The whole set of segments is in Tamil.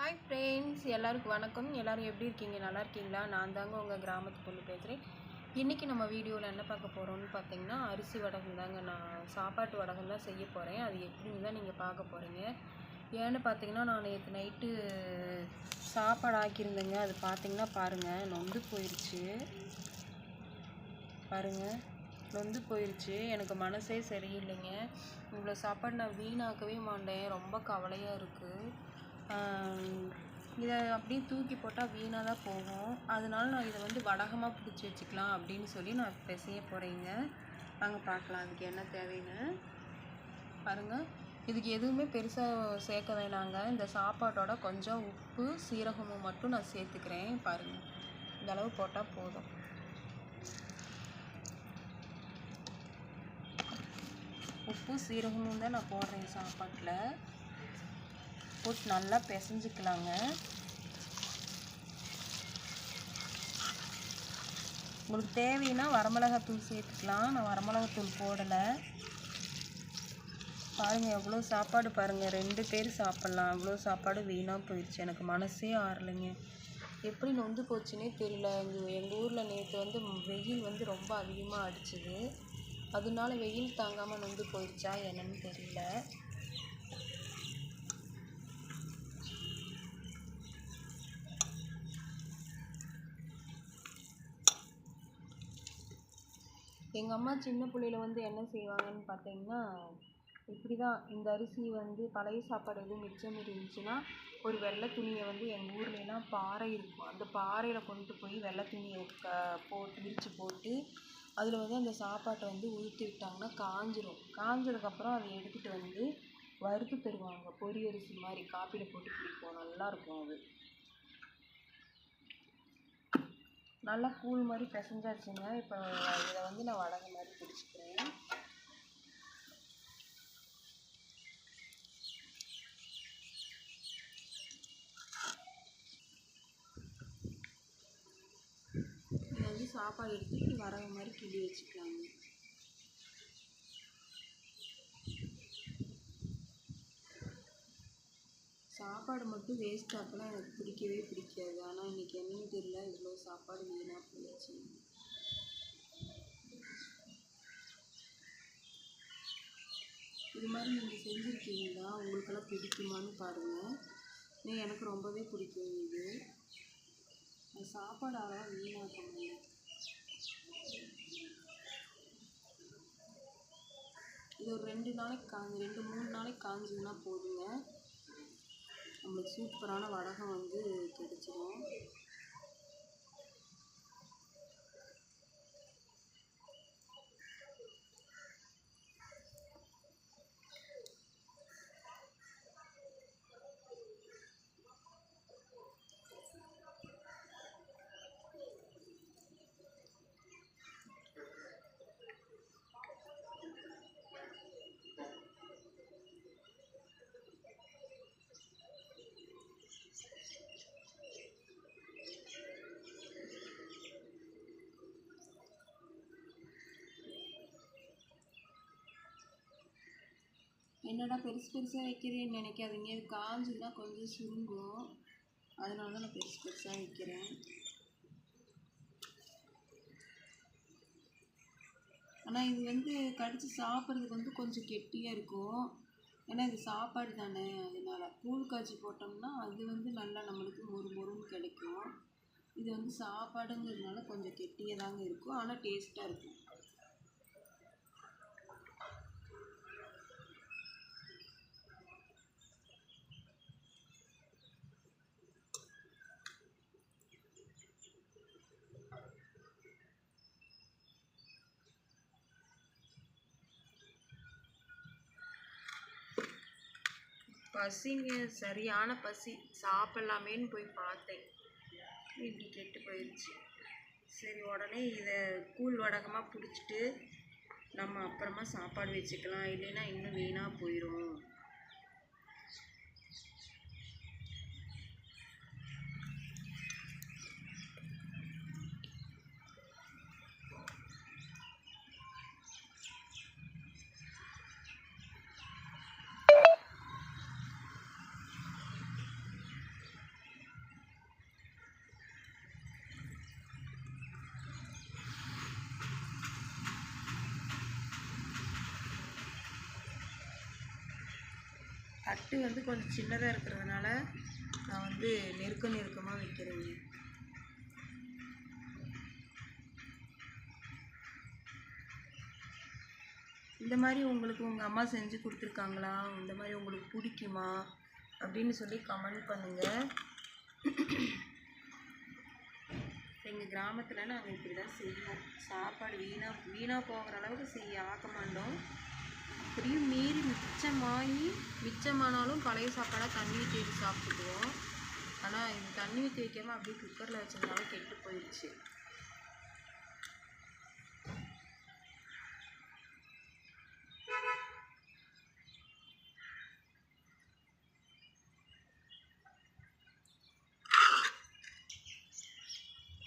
ஹாய் ஃப்ரெண்ட்ஸ், எல்லாருக்கும் வணக்கம். எல்லோரும் எப்படி இருக்கீங்க? நல்லா இருக்கீங்களா? நான் தாங்க உங்கள் கிராமத்து பொண்ணு பேசுகிறேன். இன்றைக்கி நம்ம வீடியோவில் என்ன பார்க்க போகிறோம்னு பார்த்தீங்கன்னா, அரிசி வடகம் தாங்க. நான் சாப்பாட்டு வடகம் தான் செய்ய போகிறேன். அது எப்படின்னு தான் நீங்கள் பார்க்க போகிறீங்க. ஏன்னு பார்த்தீங்கன்னா, நான் நேற்று நைட்டு சாப்பாடு ஆக்கியிருந்தேங்க. அது பார்த்தீங்கன்னா பாருங்கள், நொந்து போயிடுச்சு. பாருங்கள், நொந்து போயிடுச்சு. எனக்கு மனசே சரியில்லைங்க. இவ்வளோ சாப்பாடு நான் வீணாக்கவே மாட்டேன். ரொம்ப கவலையாக இருக்குது. இதை அப்படியே தூக்கி போட்டால் வீணாக தான் போகும். அதனால நான் இதை வடகமாக பிடிச்சி வச்சுக்கலாம் அப்படின்னு சொல்லி நான் செய்ய போகிறேங்க. வாங்க பார்க்கலாம் அதுக்கு என்ன தேவைன்னு. பாருங்கள், இதுக்கு எதுவுமே பெருசாக சேர்க்க வேணாங்க. இந்த சாப்பாட்டோட கொஞ்சம் உப்பு சீரகமும் மட்டும் நான் சேர்த்துக்கிறேன். பாருங்கள், இந்த அளவு போட்டால் போதும். உப்பு சீரகமும் தான் நான் போடுறேன் சாப்பாட்டில். போட்டு நல்லா பிசைஞ்சிக்கலாங்க. உங்களுக்கு தேவைன்னா வரமிளகாத்தூள் சேர்த்துக்கலாம். நான் வரமிளகாத்தூள் போடலை. பாருங்கள், எவ்வளோ சாப்பாடு பாருங்கள். 2 பேர் சாப்பிட்லாம். அவ்வளோ சாப்பாடு வீணாக போயிடுச்சு. எனக்கு மனசே ஆறலைங்க. எப்படி நொந்து போச்சுன்னே தெரியல. எங்கள் ஊரில் நேற்று வெயில் ரொம்ப அதிகமாக அடிச்சுது. அதனால வெயில் தாங்காமல் நொந்து போயிடுச்சா என்னன்னு தெரியல. எங்கள் அம்மா சின்ன பிள்ளையில என்ன செய்வாங்கன்னு பார்த்தீங்கன்னா, இப்படி தான். இந்த அரிசி பழைய சாப்பாடு எதுவும் மிச்சம் இருந்துச்சுன்னா, ஒரு வெள்ளை துணியை எங்கள் ஊர்லலாம் பாறை இருக்கும். அந்த பாறையில் கொண்டு போய் வெள்ளை துணியை போட்டு விரித்து போட்டு அதில் அந்த சாப்பாட்டை ஊற்றி விட்டாங்கன்னா காஞ்சிரும். காஞ்சதுக்கப்புறம் அதை எடுத்துகிட்டு வறுத்து தருவாங்க. பொரி அரிசி மாதிரி காப்பியில் போட்டு குடிப்போம். நல்லாயிருக்கும் அது. நல்லா கூழ் மாதிரி பிசைஞ்சாச்சுங்க. இப்போ இதை நான் வடகை மாதிரி பிடிச்சிக்கிறேன். இதை சாப்பாடு எடுத்துட்டு வடகை மாதிரி கிள்ளி வச்சுக்கலாங்க. சாப்பாடு மட்டும் வேஸ்ட் ஆக்கலாம் எனக்கு பிடிக்கவே பிடிக்காது. ஆனால் இன்றைக்கி என்னன்னு தெரியல, இவ்வளோ சாப்பாடு வீணாக போயிடுச்சு. இது மாதிரி நீங்கள் செஞ்சுருக்கீங்களா? உங்களுக்கெல்லாம் பிடிக்குமான்னு பாருங்கள். எனக்கு ரொம்பவே பிடிக்கும் இது. சாப்பாடு அவ்வளோவா வீணாக்கணும். இது ஒரு 2 3 நாளைக்கு காஞ்சிதுன்னா போதுங்க. நம்மளுக்கு சூப்பரான வடகம் கிடைச்சிடும். என்னடா பெருசு பெருசாக வைக்கிறேன்னு நினைக்காதீங்க. இது காஞ்சுன்னா கொஞ்சம் சுருங்கும். அதனால தான் நான் பெருசு பெருசாக வைக்கிறேன். ஆனால் இது கடித்து சாப்பிட்றதுக்கு கொஞ்சம் கெட்டியாக இருக்கும். ஏன்னா இது சாப்பாடு தானே. அதனால் கூழ் காய்ச்சி போட்டோம்னா அது நல்லா நம்மளுக்கு மொறு மொறுன்னு கிடைக்கும். இது சாப்பாடுங்கிறதுனால கொஞ்சம் கெட்டியாக தாங்க இருக்கும். ஆனால் டேஸ்ட்டாக இருக்கும். பசிங்க, சரியான பசி. சாப்பிட்லாமேன்னு போய் பார்த்தேன், இப்படி கெட்டு போயிடுச்சு. சரி, உடனே இதை கூழ் வடகமாக பிடிச்சிட்டு நம்ம அப்புறமா சாப்பாடு வச்சுக்கலாம். இல்லைன்னா இன்னும் வீணாக போயிடும். தட்டு வந்து கொஞ்சம் சின்னதாக இருக்கிறதுனால நான் வந்து நெருக்கமாக வைக்கிறேங்க. இந்த மாதிரி உங்களுக்கு உங்கள் அம்மா செஞ்சு கொடுத்துருக்காங்களா, இந்த மாதிரி உங்களுக்கு பிடிக்குமா அப்படின்னு சொல்லி கமெண்ட் பண்ணுங்கள். எங்கள் கிராமத்தில் நாங்கள் இப்படி தான் செய்வோம். சாப்பாடு வீணாக போகிற அளவுக்கு ஆக்க மாட்டோம். அப்படியும் மீறி மிச்சமானாலும் பழைய சாப்பாடாக தண்ணி ஊற்றி வச்சு சாப்பிட்டுக்குவோம். ஆனால் இது தண்ணி ஊற்றி வைக்காமல் அப்படியே குக்கரில் வச்சதுனால கெட்டு போயிடுச்சு.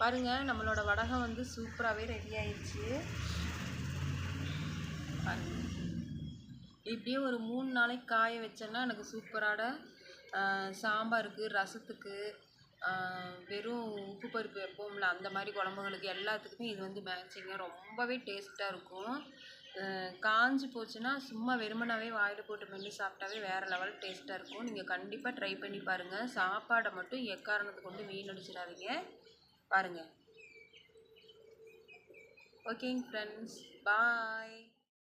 பாருங்கள், நம்மளோட வடகம் வந்து சூப்பராகவே ரெடி ஆயிடுச்சு. பாருங்கள், இப்படியே ஒரு 3 நாளைக்கு காய வச்சேன்னா எனக்கு சூப்பரான சாம்பாருக்கு, ரசத்துக்கு, வெறும் உப்பு பருப்பு வைப்போம்ல அந்த மாதிரி குழம்புகளுக்கு எல்லாத்துக்குமே இது வந்து மேட்சிங்காக ரொம்பவே டேஸ்ட்டாக இருக்கும். காஞ்சி போச்சுன்னா சும்மா வெறுமனாவே வாயில் போட்டு மென்று சாப்பிட்டாவே வேறு லெவல் டேஸ்ட்டாக இருக்கும். நீங்கள் கண்டிப்பாக ட்ரை பண்ணி பாருங்கள். சாப்பாடை மட்டும் எக்காரணத்தை கொண்டு வீணடிச்சிடாதீங்க. பாருங்கள். ஓகேங்க ஃப்ரெண்ட்ஸ், பாய்.